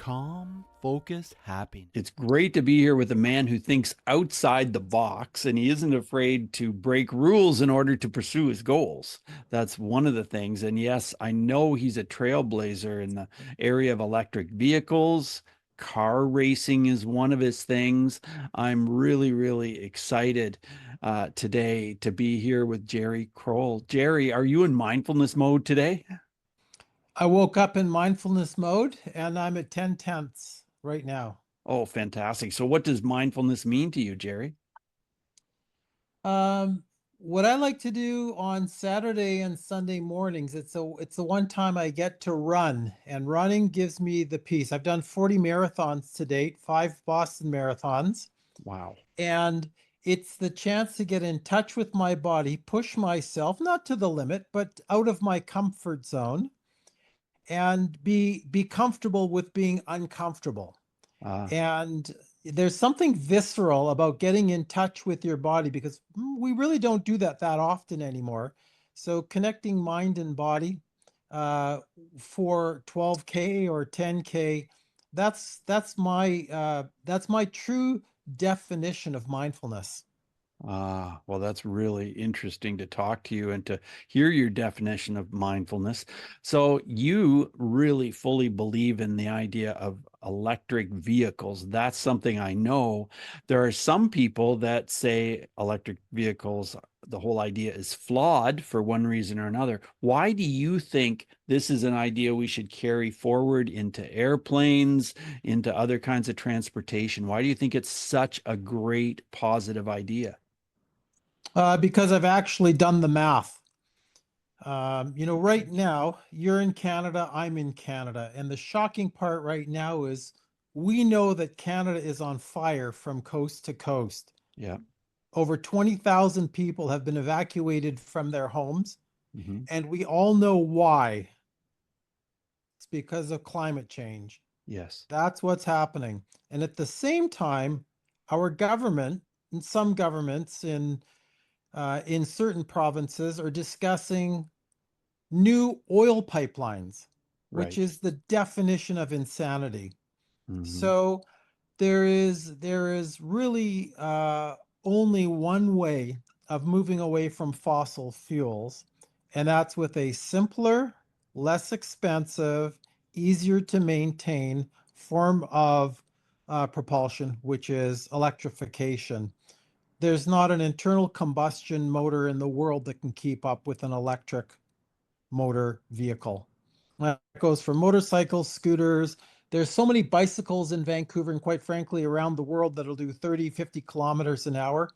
calm, focused happiness. It's great to be here with a man who thinks outside the box and he isn't afraid to break rules in order to pursue his goals. That's one of the things. And yes, I know he's a trailblazer in the area of electric vehicles. Car racing is one of his things. I'm really, really excited today to be here with Jerry Kroll. Jerry, are you in mindfulness mode today? I woke up in mindfulness mode and I'm at 10/10 right now. Oh, fantastic. So what does mindfulness mean to you, Jerry? What I like to do on Saturday and Sunday mornings, it's the one time I get to run, and running gives me the peace. I've done 40 marathons to date, 5 Boston marathons. Wow. And it's the chance to get in touch with my body, push myself, not to the limit, but out of my comfort zone, and be comfortable with being uncomfortable. And there's something visceral about getting in touch with your body, because we really don't do that often anymore. So connecting mind and body for 12K or 10K, that's my true definition of mindfulness. Well, that's really interesting to talk to you and to hear your definition of mindfulness. So you really fully believe in the idea of electric vehicles. That's something I know. There are some people that say electric vehicles, the whole idea is flawed for one reason or another. Why do you think this is an idea we should carry forward into airplanes, into other kinds of transportation? Why do you think it's such a great positive idea? Because I've actually done the math. Right now, you're in Canada, I'm in Canada. And the shocking part right now is we know that Canada is on fire from coast to coast. Yeah. Over 20,000 people have been evacuated from their homes. Mm-hmm. And we all know why. It's because of climate change. Yes. That's what's happening. And at the same time, our government and some governments in certain provinces are discussing new oil pipelines, which Right. is the definition of insanity. Mm-hmm. So there is really only one way of moving away from fossil fuels, and that's with a simpler, less expensive, easier to maintain form of propulsion, which is electrification. There's not an internal combustion motor in the world that can keep up with an electric motor vehicle. That goes for motorcycles, scooters. There's so many bicycles in Vancouver and quite frankly around the world that'll do 30, 50 kilometers an hour.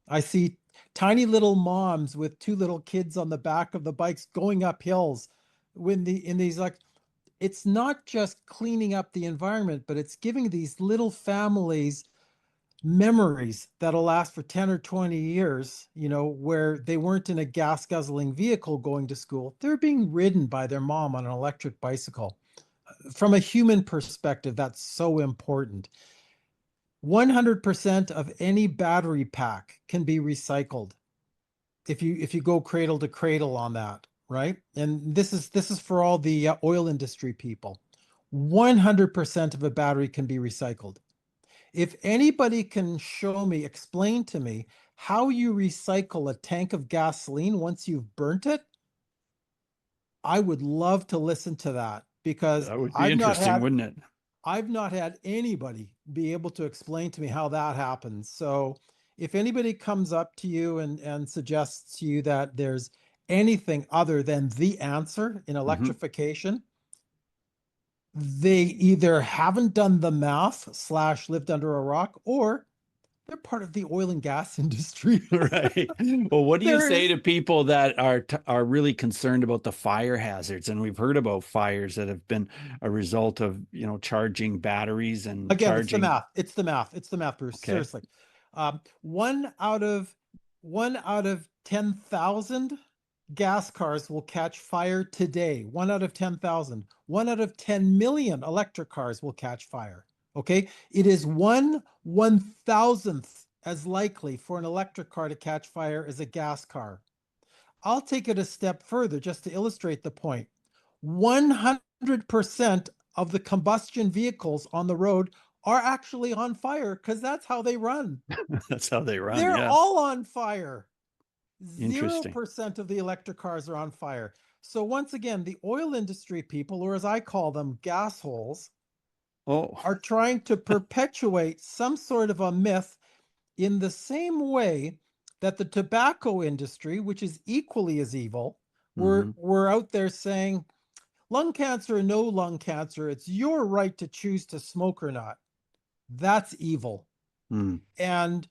I see tiny little moms with 2 little kids on the back of the bikes going up hills in these, like, it's not just cleaning up the environment, but it's giving these little families memories that'll last for 10 or 20 years, where they weren't in a gas guzzling vehicle going to school. They're being ridden by their mom on an electric bicycle. From a human perspective, that's so important. 100% of any battery pack can be recycled if you go cradle to cradle on that, right? And this is for all the oil industry people. 100% of a battery can be recycled. If anybody can explain to me how you recycle a tank of gasoline once you've burnt it, I would love to listen to that, because That would be interesting, wouldn't it? I've not had anybody be able to explain to me how that happens. So if anybody comes up to you and suggests to you that there's anything other than the answer in electrification, they either haven't done the math / lived under a rock, or they're part of the oil and gas industry. Right. Well, what do you There say is. to people that are really concerned about the fire hazards? And we've heard about fires that have been a result of, charging batteries and Again, it's the charging. math. It's the math. It's the math, Bruce. Okay. Seriously. One out of 10,000 gas cars will catch fire today. 1 out of 10,000. 1 out of 10 million electric cars will catch fire. Okay. It is 1/1000th as likely for an electric car to catch fire as a gas car. I'll take it a step further just to illustrate the point. 100% of the combustion vehicles on the road are actually on fire because that's how they run. That's how they run. They're Yeah. all on fire. Interesting. 0% of the electric cars are on fire. So once again, the oil industry people, or as I call them, gas holes, Oh, are trying to perpetuate some sort of a myth in the same way that the tobacco industry, which is equally as evil, mhm. were out there saying, lung cancer or no lung cancer, it's your right to choose to smoke or not. That's evil. Mm. And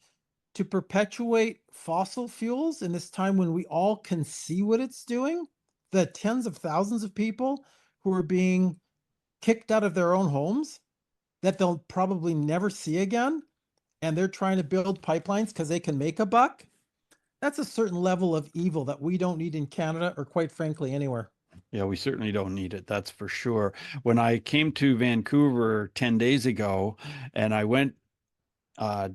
to perpetuate fossil fuels in this time when we all can see what it's doing, the tens of thousands of people who are being kicked out of their own homes that they'll probably never see again, and they're trying to build pipelines because they can make a buck. That's a certain level of evil that we don't need in Canada or quite frankly anywhere. Yeah, we certainly don't need it. That's for sure. When I came to Vancouver 10 days ago and I went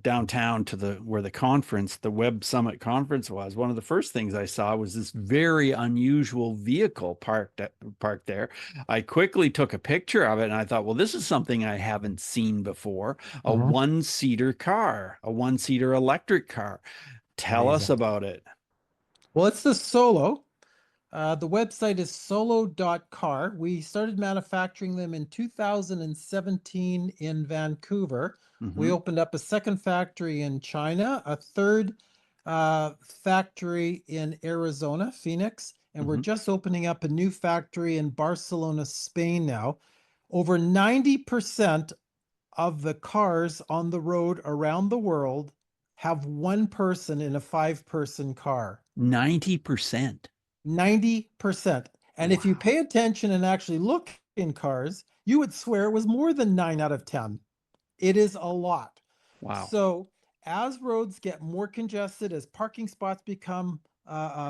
downtown to where the Web Summit conference was, one of the first things I saw was this very unusual vehicle parked there. I quickly took a picture of it and I thought, well, this is something I haven't seen before. A Mhm. one-seater car, a one-seater electric car. Tell us Amazing. about it. Well, it's the Solo. The website is solo.car. We started manufacturing them in 2017 in Vancouver. We Hmm. opened up a second factory in China, a third factory in Arizona, Phoenix, and we're Hmm. just opening up a new factory in Barcelona, Spain now. Over 90% of the cars on the road around the world have one person in a five-person car. 90%. 90%. And if you Wow. pay attention and actually look in cars, you would swear it was more than 9 out of 10. It is a lot. Wow. So as roads get more congested, as parking spots become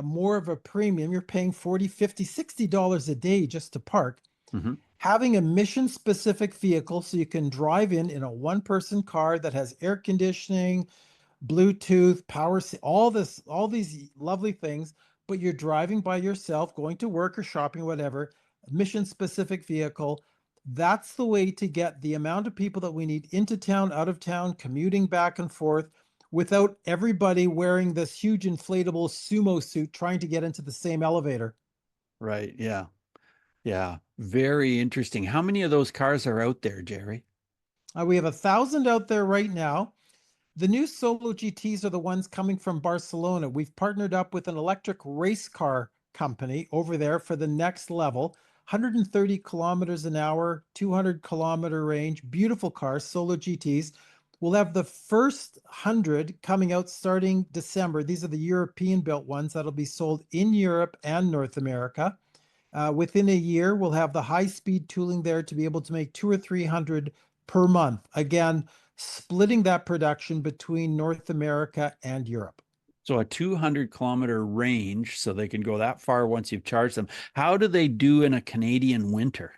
more of a premium, you're paying 40, 50, $60 a day just to park. Hmm. Having a mission specific vehicle so you can drive in a one person car that has air conditioning, Bluetooth, all these lovely things, but you're driving by yourself, going to work or shopping, whatever, mission specific vehicle. That's the way to get the amount of people that we need into town, out of town, commuting back and forth without everybody wearing this huge inflatable sumo suit trying to get into the same elevator. Right. Yeah. Yeah. Very interesting. How many of those cars are out there, Jerry? We have 1,000 out there right now. The new Solo GTs are the ones coming from Barcelona. We've partnered up with an electric race car company over there for the next level. 130 kilometers an hour, 200-kilometer range, beautiful cars, Solo GTs. We'll have the first 100 coming out starting December. These are the European built ones that'll be sold in Europe and North America. Within a year, we'll have the high speed tooling there to be able to make 200 or 300 per month. Again, splitting that production between North America and Europe. So a 200-kilometer range, so they can go that far once you've charged them. How do they do in a Canadian winter?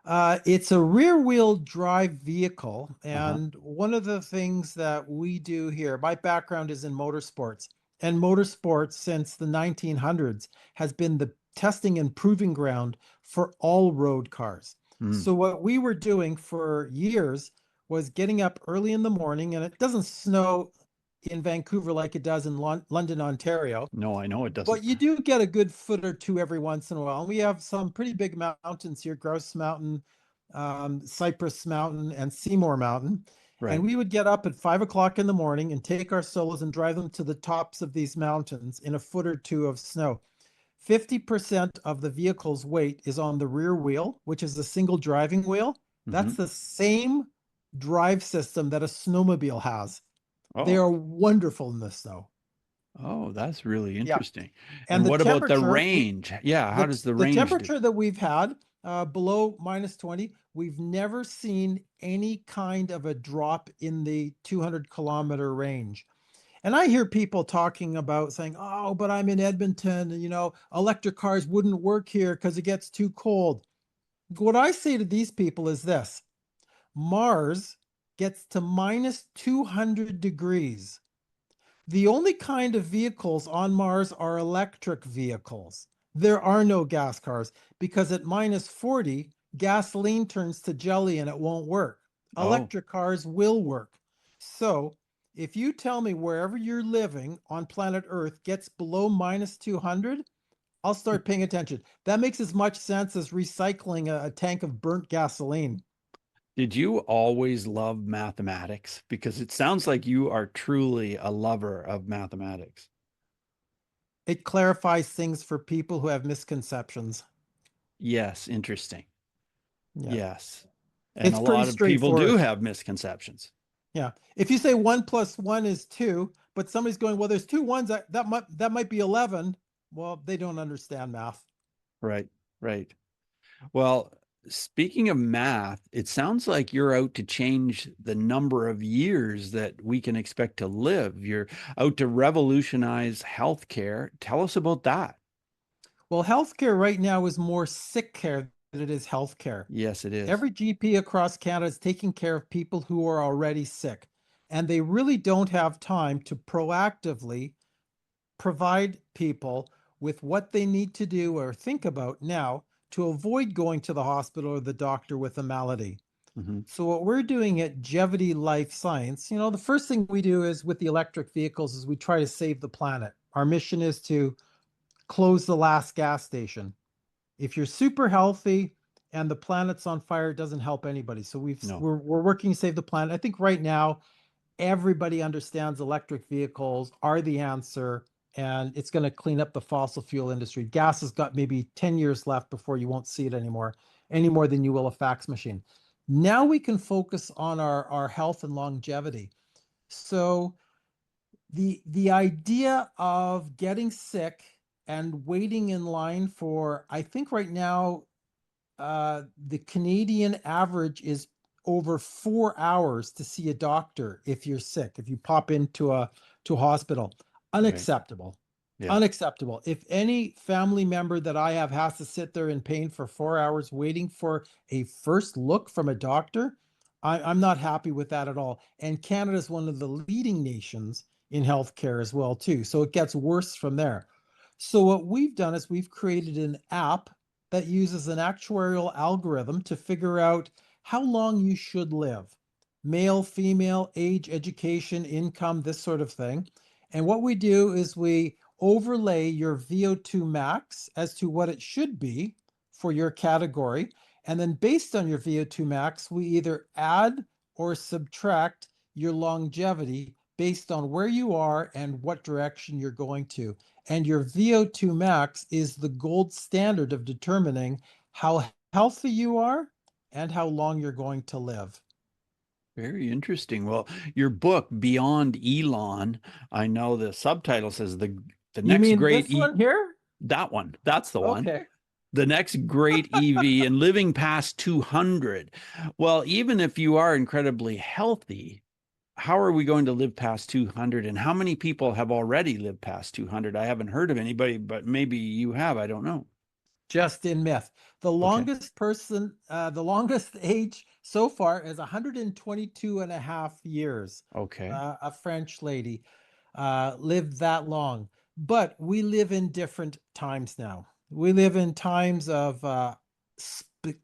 It's a rear wheel drive vehicle. Uh-huh. And one of the things that we do here, my background is in motorsports, and motorsports since the 1900s has been the testing and proving ground for all road cars. Mm. So what we were doing for years was getting up early in the morning, and it doesn't snow in Vancouver like it does in London, Ontario. No, I know it doesn't. But you do get a good foot or two every once in a while. And we have some pretty big mountains here, Grouse Mountain, Cypress Mountain, and Seymour Mountain. And Right. we would get up at 5 o'clock in the morning and take our solos and drive them to the tops of these mountains in a foot or two of snow. 50% of the vehicle's weight is on the rear wheel, which is a single driving wheel. Hmm. That's the same drive system that a snowmobile has. They Oh, are wonderful in the snow. oh, that's really Yeah. interesting. And And the what about the temperature, range? Yeah, how does the the range do? temperature that we've had below minus 20, we've never seen any kind of a drop in the 200-kilometer range. And I hear people talking about saying, oh, but I'm in Edmonton, and, electric cars wouldn't work here because it gets too cold. What I say to these people is this: Mars gets to minus 200 degrees. The only kind of vehicles on Mars are electric vehicles. There are no gas cars because at minus 40, gasoline turns to jelly and it won't work. Oh, Electric cars will work. So if you tell me wherever you're living on planet Earth gets below minus 200, I'll start paying attention. That makes as much sense as recycling a tank of burnt gasoline. did you always love mathematics? Because it sounds like you are truly a lover of mathematics. It clarifies things for people who have misconceptions. Yes, interesting. Yeah. Yes. And a It's pretty lot of people do straightforward. have misconceptions. Yeah. If you say 1 + 1 is 2, but somebody's going, well, there's two ones that might be 11. Well, they don't understand math. Right, right. Well, speaking of math, it sounds like you're out to change the number of years that we can expect to live. You're out to revolutionize healthcare. Tell us about that. Well, healthcare right now is more sick care than it is healthcare. Yes, it is. Every GP across Canada is taking care of people who are already sick, and they really don't have time to proactively provide people with what they need to do or think about now to avoid going to the hospital or the doctor with a malady. Mhm. So what we're doing at Jevitty Life Science, the first thing we do is with the electric vehicles is we try to save the planet. Our mission is to close the last gas station. If you're super healthy and the planet's on fire, it doesn't help anybody. So No. we're working to save the planet. I think right now everybody understands electric vehicles are the answer, and it's going to clean up the fossil fuel industry. Gas has got maybe 10 years left before you won't see it anymore, any more than you will a fax machine. Now we can focus on our health and longevity. So the idea of getting sick and waiting in line for, I think right now, the Canadian average is over 4 hours to see a doctor if you're sick, if you pop into a hospital. Right. Unacceptable. Yeah. Unacceptable. If any family member that I have has to sit there in pain for 4 hours waiting for a first look from a doctor, I'm not happy with that at all. And Canada is one of the leading nations in healthcare as well, too. So it gets worse from there. So what we've done is we've created an app that uses an actuarial algorithm to figure out how long you should live, male, female, age, education, income, this sort of thing. And what we do is we overlay your VO2 max as to what it should be for your category. And then based on your VO2 max, we either add or subtract your longevity based on where you are and what direction you're going to. And your VO2 max is the gold standard of determining how healthy you are and how long you're going to live. Very interesting. Well, your book, Beyond Elon, I know the subtitle says the You next mean great this one here? that one. That's the one. Okay. The next great EV and living past 200. Well, even if you are incredibly healthy, how are we going to live past 200? And how many people have already lived past 200? I haven't heard of anybody, but maybe you have. I don't know. Just in myth. The Okay. longest person, the longest age so far is 122 and a half years. Okay. A French lady lived that long. But we live in different times now. We live in times of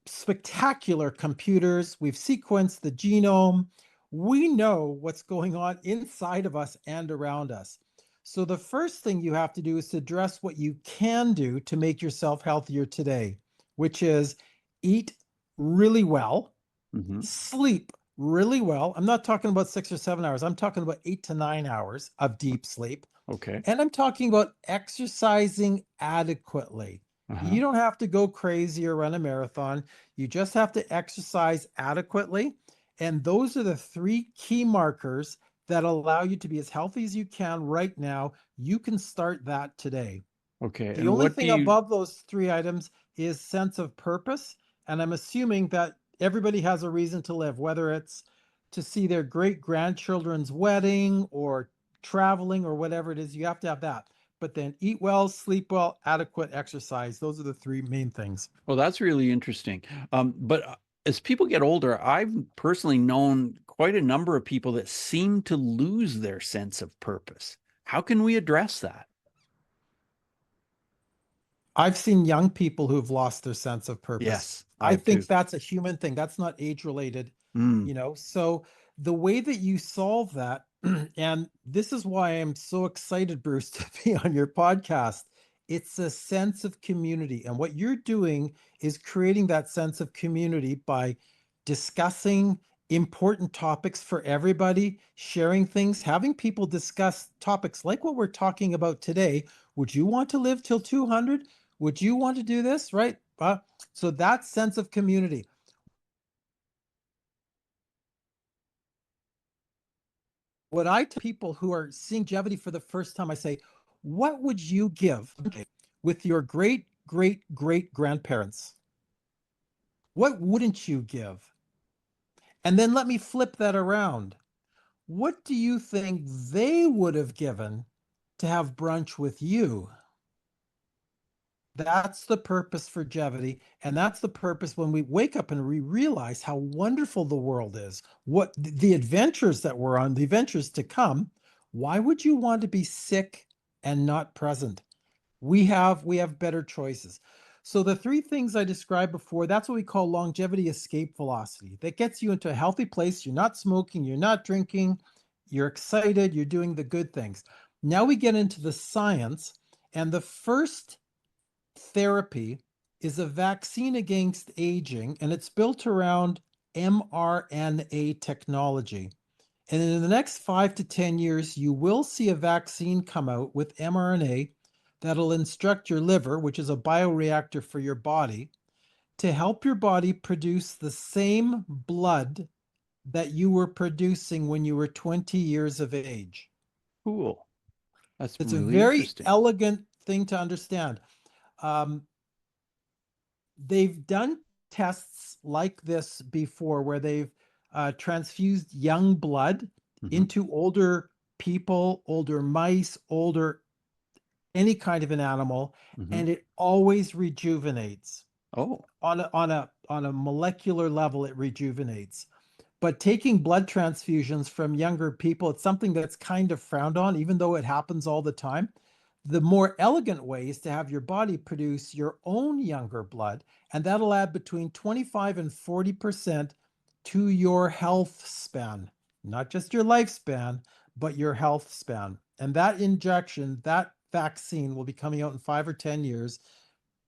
spectacular computers. We've sequenced the genome. We know what's going on inside of us and around us. So the first thing you have to do is to address what you can do to make yourself healthier today, which is eat really well, Hmm. sleep really well. I'm not talking about 6 or 7 hours. I'm talking about 8 to 9 hours of deep sleep. Okay. And I'm talking about exercising adequately. Uh-huh. You don't have to go crazy or run a marathon. You just have to exercise adequately. And those are the three key markers that allow you to be as healthy as you can right now. You can start that today. Okay. The And only what do thing you above those three items is sense of purpose. And I'm assuming that everybody has a reason to live, whether it's to see their great grandchildren's wedding or traveling or whatever it is, you have to have that. But then eat well, sleep well, adequate exercise. Those are the three main things. Well, that's really interesting. But as people get older, I've personally known quite a number of people that seem to lose their sense of purpose. How can we address that? I've seen young people who've lost their sense of purpose. Yes, I I have too. think that's a human thing. That's not age related, Mm, you know. So the way that you solve that, and this is why I'm so excited, Bruce, to be on your podcast. It's a sense of community. And what you're doing is creating that sense of community by discussing important topics for everybody, sharing things, having people discuss topics like what we're talking about today. Would you want to live till 200? Would you want to do this? Right? So that sense of community. What I tell people who are seeing Jevitty for the first time, I say, what would you give with your great, great, great grandparents? What wouldn't you give? And then let me flip that around. What do you think they would have given to have brunch with you? That's the purpose for Jevitty. And that's the purpose when we wake up and we realize how wonderful the world is, what the adventures that we're on, the adventures to come. Why would you want to be sick and not present? We have better choices. So the three things I described before, that's what we call longevity escape velocity. That gets you into a healthy place. You're not smoking, you're not drinking, you're excited, you're doing the good things. Now we get into the science, and the first therapy is a vaccine against aging, and it's built around mRNA technology. And in the next 5 to 10 years, you will see a vaccine come out with mRNA that'll instruct your liver, which is a bioreactor for your body, to help your body produce the same blood that you were producing when you were 20 years of age. cool. That's It's a really very interesting. elegant thing to understand. They've done tests like this before where they've transfused young blood into older people, older mice, older any kind of an animal, and it always rejuvenates. Oh, On a molecular level, it rejuvenates. But taking blood transfusions from younger people, it's something that's kind of frowned on, even though it happens all the time. The more elegant way is to have your body produce your own younger blood, and that'll add between 25 and 40% to your health span, not just your lifespan, but your health span. And that injection, that vaccine will be coming out in 5 or 10 years.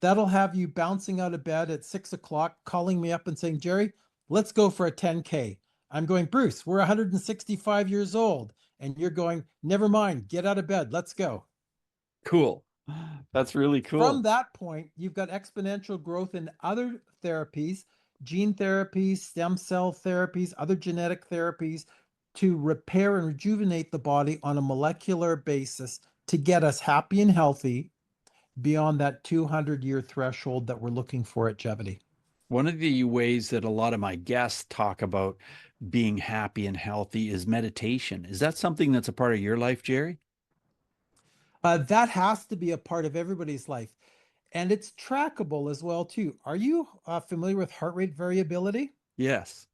That'll have you bouncing out of bed at 6 o'clock, calling me up and saying, Jerry, let's go for a 10K. I'm going, Bruce, we're 165 years old. And you're going, never mind, get out of bed, let's go. cool. That's really From cool. that point, you've got exponential growth in other therapies, gene therapies, stem cell therapies, other genetic therapies to repair and rejuvenate the body on a molecular basis to get us happy and healthy beyond that 200-year threshold that we're looking for at Jevitty. One of the ways that a lot of my guests talk about being happy and healthy is meditation. Is that something that's a part of your life, Jerry? That has to be a part of everybody's life. And it's trackable as well, too. Are you familiar with heart rate variability? Yes.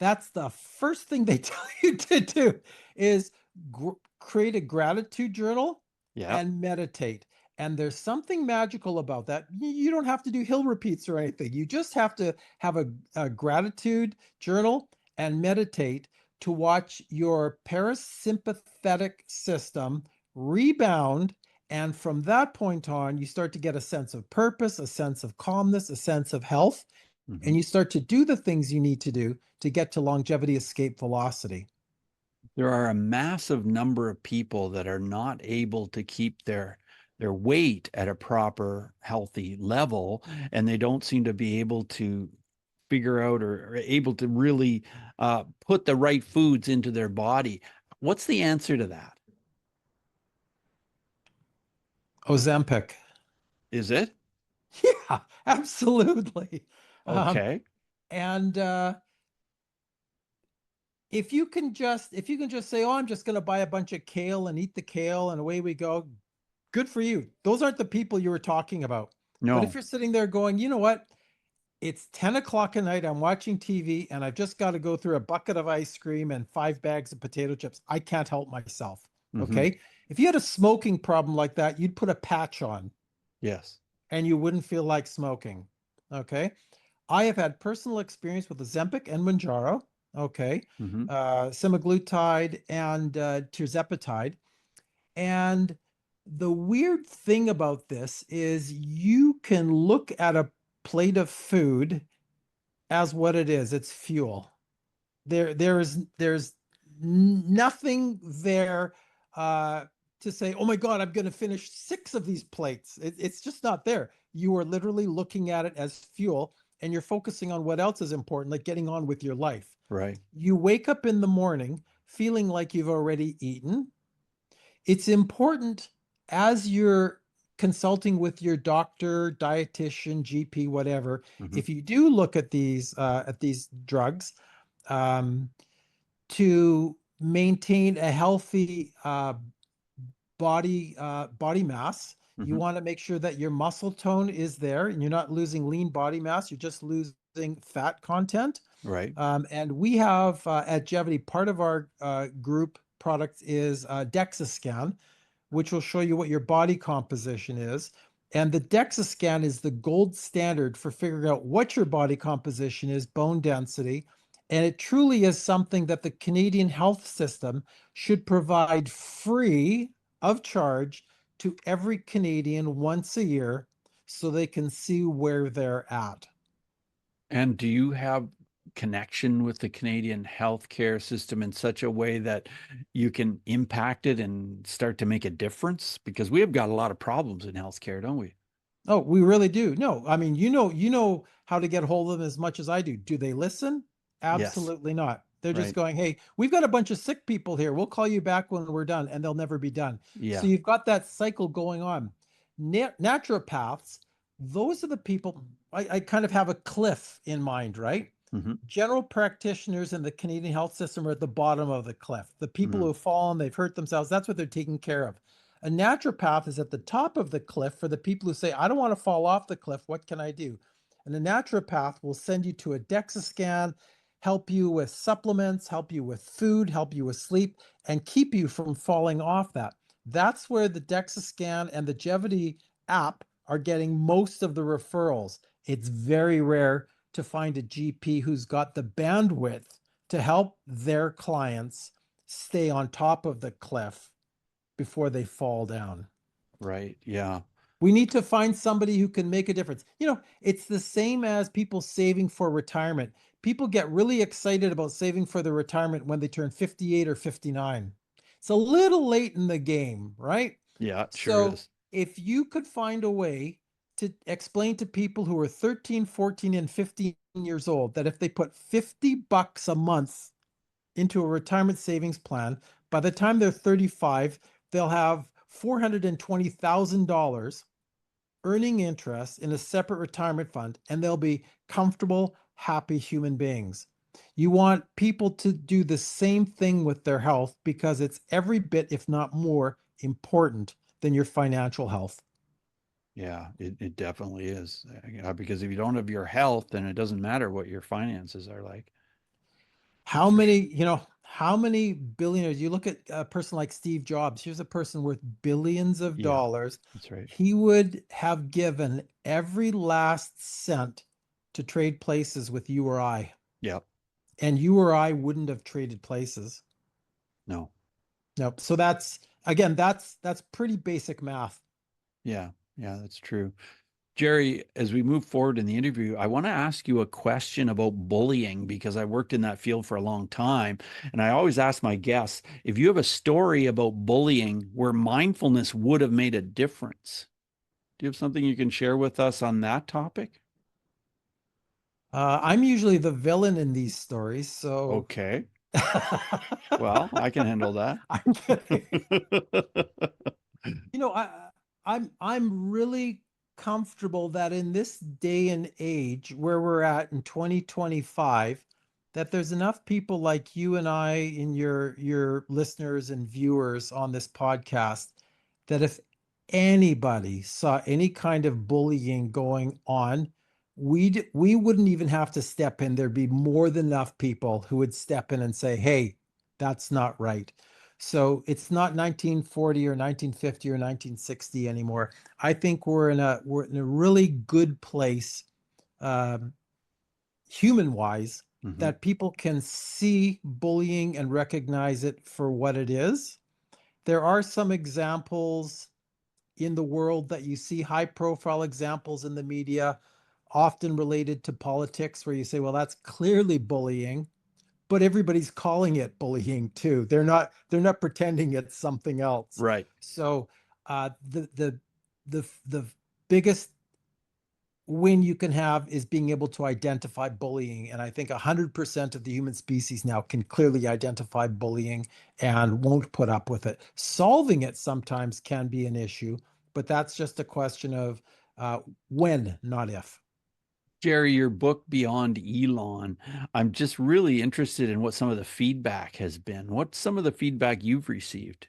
That's the first thing they tell you to do is create a gratitude journal Yeah. and meditate. And there's something magical about that. You don't have to do hill repeats or anything. You just have to have a gratitude journal and meditate to watch your parasympathetic system rebound. And from that point on, you start to get a sense of purpose, a sense of calmness, a sense of health, and you start to do the things you need to do to get to longevity escape velocity. There are a massive number of people that are not able to keep their weight at a proper healthy level, and they don't seem to be able to figure out or able to really put the right foods into their body. What's the answer to that? Ozempic. Is it? Yeah, absolutely. Okay. And if you can just say, oh, I'm just going to buy a bunch of kale and eat the kale and away we go, good for you. Those aren't the people you were talking about. But if No. you're sitting there going, you know what? It's 10 o'clock at night. I'm watching TV and I've just got to go through a bucket of ice cream and 5 bags of potato chips. I can't help myself. Mhm. Okay. If you had a smoking problem like that, you'd put a patch on. Yes. and you wouldn't feel like smoking. Okay. I have had personal experience with Ozempic and Mounjaro. Okay. Hmm. Semaglutide and tirzepatide. And the weird thing about this is you can look at a plate of food as what it is. It's fuel. There's nothing there uh, to say, oh my God, I'm going to finish 6 of these plates. It's just not there. You are literally looking at it as fuel, and you're focusing on what else is important, like getting on with your life. Right. You wake up in the morning feeling like you've already eaten. It's important as you're consulting with your doctor, dietitian, GP, whatever. Hmm. If you do look at these drugs, um, to maintain a healthy body mass. You Hmm. want to make sure that your muscle tone is there and you're not losing lean body mass. You're just losing fat content. Right. And we have at Jevitty, part of our group product is DEXA scan, which will show you what your body composition is. And the DEXA scan is the gold standard for figuring out what your body composition is, bone density. And it truly is something that the Canadian health system should provide free of charge to every Canadian once a year so they can see where they're at. And do you have connection with the Canadian healthcare system in such a way that you can impact it and start to make a difference? Because we have got a lot of problems in healthcare, don't we? Oh, we really do. No, I mean, you know how to get hold of them as much as I do. Do they listen? Yes. Absolutely not. They're just Right. going, hey, we've got a bunch of sick people here. We'll call you back when we're done, and they'll never be done. So Yeah. you've got that cycle going on. Naturopaths, those are the people, I kind of have a cliff in mind, right? Hmm. General practitioners in the Canadian health system are at the bottom of the cliff. The people who Hmm. have fallen, they've hurt themselves, that's what they're taking care of. A naturopath is at the top of the cliff for the people who say, I don't want to fall off the cliff. What can I do? And a naturopath will send you to a DEXA scan, help you with supplements, help you with food, help you with sleep, and keep you from falling off that. That's where the DEXA scan and the Jevitty app are getting most of the referrals. It's very rare to find a GP who's got the bandwidth to help their clients stay on top of the cliff before they fall down. Right. Yeah. We need to find somebody who can make a difference. You know, it's the same as people saving for retirement. People get really excited about saving for their retirement when they turn 58 or 59. It's a little late in the game, right? Yeah, it sure So is. if you could find a way to explain to people who are 13, 14, and 15 years old that if they put $50 a month into a retirement savings plan, by the time they're 35, they'll have $420,000 earning interest in a separate retirement fund, and they'll be comfortable, happy human beings. You want people to do the same thing with their health because it's every bit, if not more, important than your financial health. Yeah, it definitely is. Because if you don't have your health, then it doesn't matter what your finances are like. That's How for sure. many, how many billionaires, you look at a person like Steve Jobs, here's a person worth billions of Yeah, dollars. that's right. He would have given every last cent to trade places with you or I, Yeah. and you or I wouldn't have traded places. No. Nope. So that's, again, that's pretty basic math. Yeah. Yeah, that's true. Jerry, as we move forward in the interview, I want to ask you a question about bullying because I worked in that field for a long time. And I always ask my guests if you have a story about bullying where mindfulness would have made a difference. Do you have something you can share with us on that topic? I'm usually the villain in these stories, so Okay. Well, I can handle that. I'm kidding. You know, I'm really comfortable that in this day and age where we're at in 2025, that there's enough people like you and I and your listeners and viewers on this podcast that if anybody saw any kind of bullying going on, we wouldn't even have to step in. There'd be more than enough people who would step in and say, "Hey, that's not right." So it's not 1940 or 1950 or 1960 anymore. I think we're in a really good place, human wise, that people can see bullying and recognize it for what it is. There are some examples in the world that you see, high profile examples in the media, often related to politics, where you say, well, that's clearly bullying, but everybody's calling it bullying too. They're not pretending it's something else. Right. So the biggest win you can have is being able to identify bullying. And I think 100% of the human species now can clearly identify bullying and won't put up with it. Solving it sometimes can be an issue, but that's just a question of when, not if. Jerry, your book Beyond Elon, I'm just really interested in what some of the feedback has been. What's some of the feedback you've received?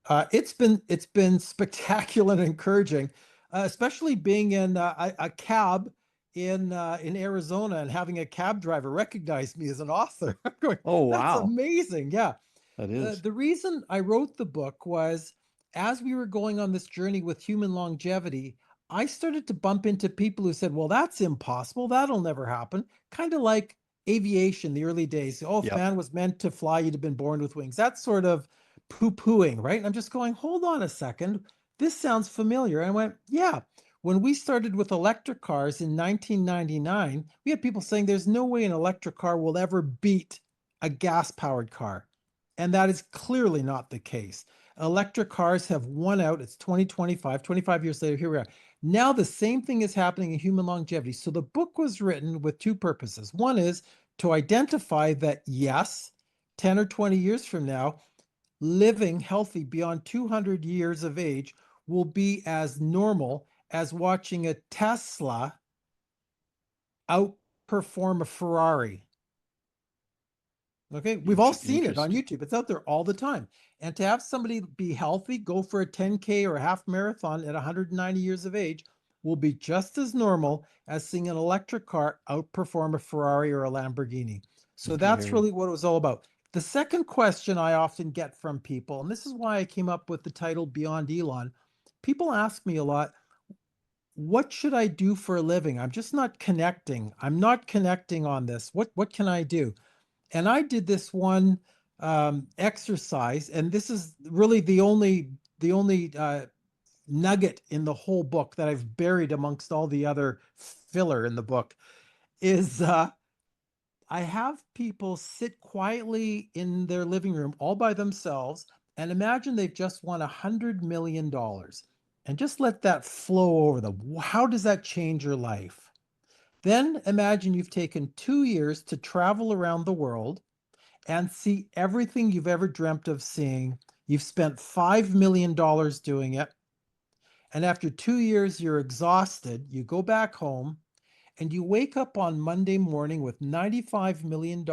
It's been spectacular and encouraging, especially being in a cab in Arizona and having a cab driver recognize me as an author. I'm going, Oh, that's wow. amazing. Yeah. That is. The reason I wrote the book was, as we were going on this journey with human longevity, I started to bump into people who said, well, that's impossible. That'll never happen. Kind of like aviation, the early days. Oh, if Yep. man was meant to fly, you'd have been born with wings. That sort of poo-pooing, right? And I'm just going, hold on a second. This sounds familiar. And I went, yeah. When we started with electric cars in 1999, we had people saying there's no way an electric car will ever beat a gas-powered car. And that is clearly not the case. Electric cars have won out. It's 2025, 25 years later, here we are. Now the same thing is happening in human longevity. So the book was written with two purposes. One is to identify that, yes, 10 or 20 years from now, living healthy beyond 200 years of age will be as normal as watching a Tesla outperform a Ferrari. Okay, we've all seen it on YouTube. It's out there all the time. And to have somebody be healthy, go for a 10K or a half marathon at 190 years of age will be just as normal as seeing an electric car outperform a Ferrari or a Lamborghini. So that's really what it was all about. The second question I often get from people, and this is why I came up with the title Beyond Elon, people ask me a lot, what should I do for a living? I'm just not connecting. I'm not connecting on this. What can I do? And I did this one exercise, and this is really the only nugget in the whole book that I've buried amongst all the other filler in the book, is I have people sit quietly in their living room all by themselves and imagine they've just won $100 million, and just let that flow over them. How does that change your life? Then imagine you've taken 2 years to travel around the world and see everything you've ever dreamt of seeing. You've spent $5 million doing it. And after 2 years, you're exhausted. You go back home and you wake up on Monday morning with $95 million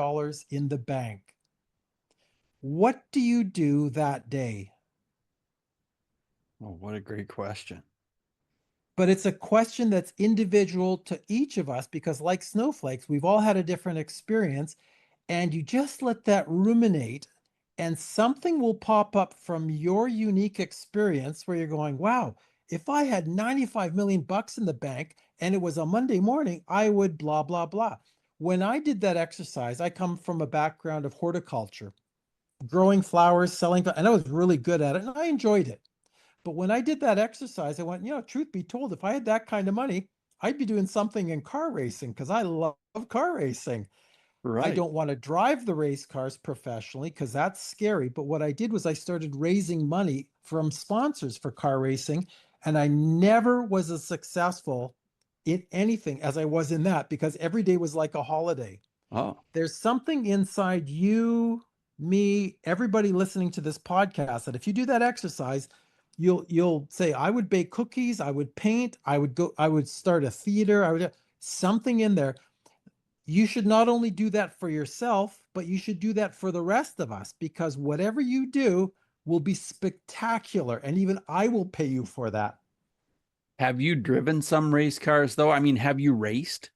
in the bank. What do you do that day? Oh, what a great question. But it's a question that's individual to each of us, because like snowflakes, we've all had a different experience. And you just let that ruminate, and something will pop up from your unique experience where you're going, wow, if I had 95 million bucks in the bank and it was a Monday morning, I would blah, blah, blah. When I did that exercise, I come from a background of horticulture, growing flowers, selling, and I was really good at it and I enjoyed it. But when I did that exercise, I went, truth be told, if I had that kind of money, I'd be doing something in car racing because I love car racing. Right. I don't want to drive the race cars professionally because that's scary. But what I did was I started raising money from sponsors for car racing. And I never was as successful in anything as I was in that, because every day was like a holiday. Oh, There's something inside you, me, everybody listening to this podcast, that if you do that exercise, you'll say, I would bake cookies, I would paint, I would start a theater, I would something in there. You should not only do that for yourself, but you should do that for the rest of us, because whatever you do will be spectacular. And even I will pay you for that. have you driven some race cars though? I mean, have you raced?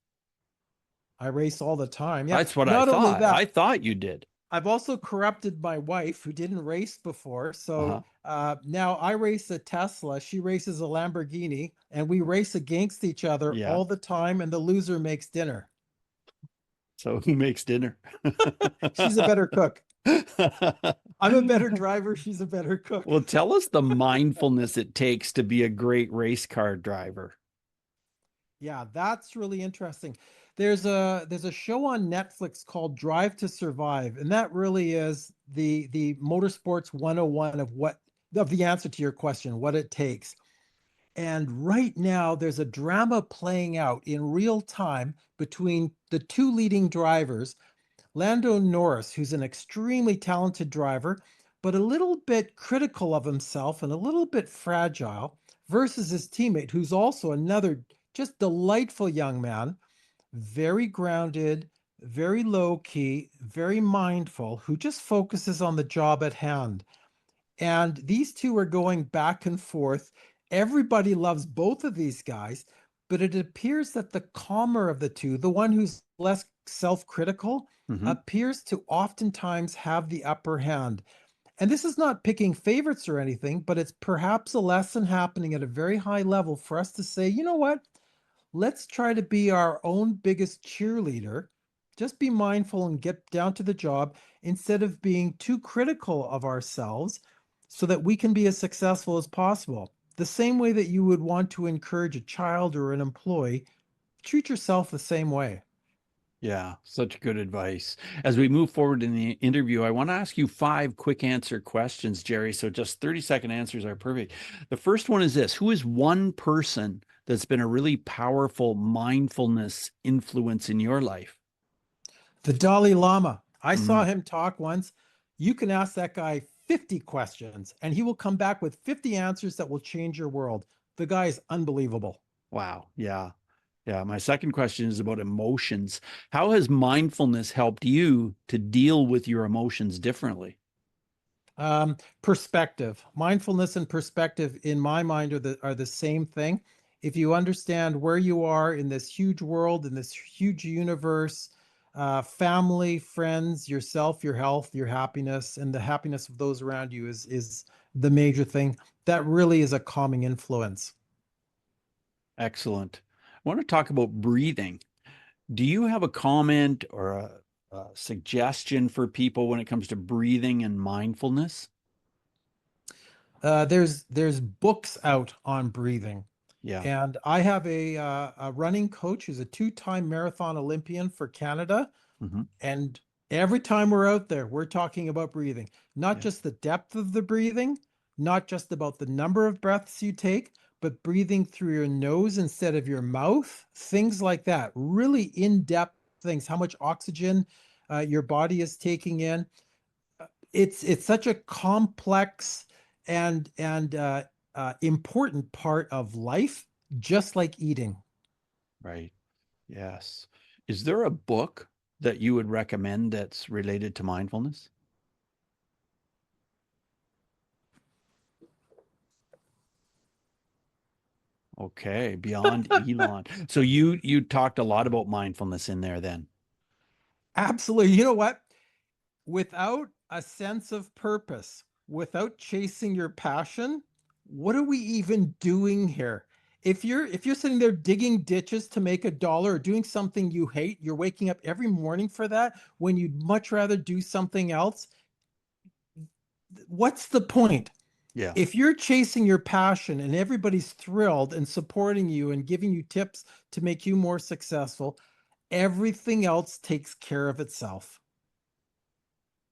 I race all the time. Yeah. That's what I Not only thought. that, I thought you did. I've also corrupted my wife who didn't race before. Uh-huh. So now I race a Tesla, she races a Lamborghini, and we race against each other Yeah. all the time, and the loser makes dinner. So who makes dinner? She's a better cook. I'm a better driver. She's a better cook. Well, tell us the mindfulness it takes to be a great race car driver. Yeah, that's really interesting. There's a show on Netflix called Drive to Survive, and that really is the motorsports 101 of the answer to your question, what it takes. And right now, there's a drama playing out in real time between the two leading drivers, Lando Norris, who's an extremely talented driver, but a little bit critical of himself and a little bit fragile, versus his teammate, who's also another just delightful young man, very grounded, very low key, very mindful, who just focuses on the job at hand. And these two are going back and forth. Everybody loves both of these guys, but it appears that the calmer of the two, the one who's less self critical, Mhm. appears to oftentimes have the upper hand. And this is not picking favorites or anything, but it's perhaps a lesson happening at a very high level for us to say, you know what? Let's try to be our own biggest cheerleader. Just be mindful and get down to the job instead of being too critical of ourselves so that we can be as successful as possible. The same way that you would want to encourage a child or an employee, treat yourself the same way. Yeah, such good advice. As we move forward in the interview, I want to ask you 5 quick answer questions, Jerry. So just 30-second answers are perfect. The first one is this: who is one person that's been a really powerful mindfulness influence in your life? The Dalai Lama, I saw Mm, him talk once. You can ask that guy 50 questions and he will come back with 50 answers that will change your world. The guy is unbelievable. wow. Yeah. Yeah. My second question is about emotions. How has mindfulness helped you to deal with your emotions differently? Perspective, mindfulness and perspective in my mind are the same thing. If you understand where you are in this huge world, in this huge universe, family, friends, yourself, your health, your happiness, and the happiness of those around you is the major thing. That really is a calming influence. Excellent. I want to talk about breathing. Do you have a comment or a suggestion for people when it comes to breathing and mindfulness? There's books out on breathing. Yeah. And I have a running coach who's a two-time marathon Olympian for Canada. Hmm. And every time we're out there, we're talking about breathing, not Yeah. just the depth of the breathing, not just about the number of breaths you take, but breathing through your nose instead of your mouth, things like that. Really in-depth things, how much oxygen your body is taking in. It's such a complex and important part of life, just like eating. Right. Yes. Is there a book that you would recommend that's related to mindfulness? Okay, beyond Elon. So you talked a lot about mindfulness in there then. Absolutely. You know what? Without a sense of purpose, without chasing your passion, what are we even doing here? If you're sitting there digging ditches to make a dollar or doing something you hate, you're waking up every morning for that when you'd much rather do something else. What's the point? Yeah, If you're chasing your passion and everybody's thrilled and supporting you and giving you tips to make you more successful, everything else takes care of itself.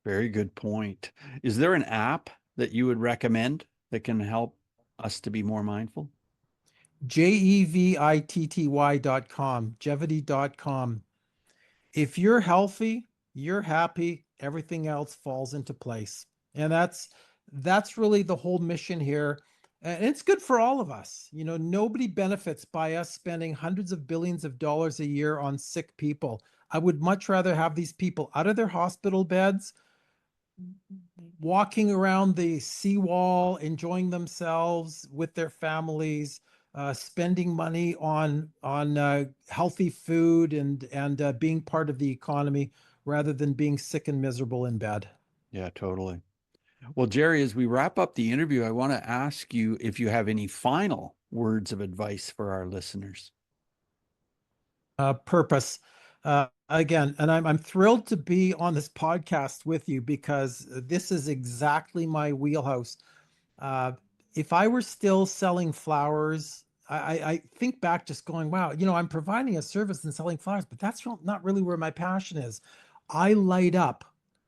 very good point. Is there an app that you would recommend that can help us to be more mindful? Jevitty.com, Jevitty.com. If you're healthy, you're happy, everything else falls into place. And that's really the whole mission here. And it's good for all of us. You know, nobody benefits by us spending hundreds of billions of dollars a year on sick people. I would much rather have these people out of their hospital beds, walking around the seawall, enjoying themselves with their families, spending money on healthy food and being part of the economy, rather than being sick and miserable in bed. Yeah, totally. Well, Jerry, as we wrap up the interview, I want to ask you if you have any final words of advice for our listeners. Purpose. Again, and I'm thrilled to be on this podcast with you because this is exactly my wheelhouse. Uh, if I were still selling flowers, I think back just going, wow, I'm providing a service and selling flowers, but that's not really where my passion is. I light up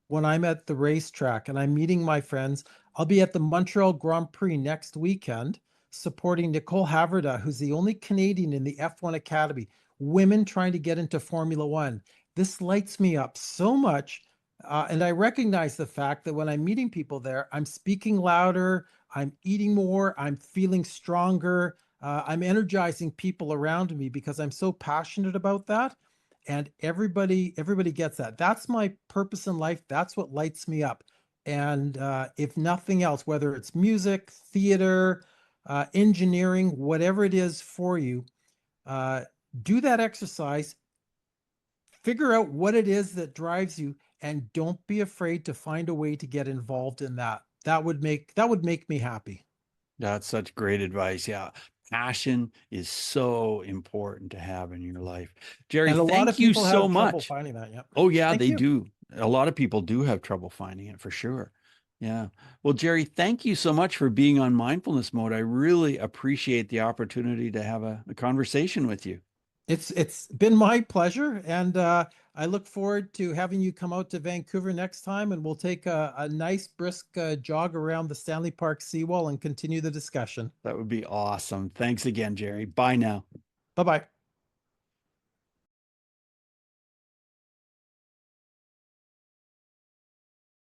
when I'm at the racetrack and I'm meeting my friends. I'll be at the Montreal Grand Prix next weekend supporting Nicole Haverda, who's the only Canadian in the F1 Academy, women trying to get into Formula One. This lights me up so much. And I recognize the fact that when I'm meeting people there, I'm speaking louder, I'm eating more, I'm feeling stronger, I'm energizing people around me because I'm so passionate about that. And everybody gets that. That's my purpose in life. That's what lights me up. And if nothing else, whether it's music, theater, engineering, whatever it is for you, uh, do that exercise, figure out what it is that drives you, and don't be afraid to find a way to get involved in that. That would make me happy. That's such great advice. Yeah. Passion is so important to have in your life. Jerry, And a lot of thank you people so have trouble much. finding that. Yeah. Oh, yeah, Thank they you. do. A lot of people do have trouble finding it for sure. Yeah. Well, Jerry, thank you so much for being on Mindfulness Mode. I really appreciate the opportunity to have a conversation with you. It's been my pleasure, and I look forward to having you come out to Vancouver next time, and we'll take a nice brisk jog around the Stanley Park seawall and continue the discussion. That would be awesome. Thanks again, Jerry. Bye now. Bye-bye.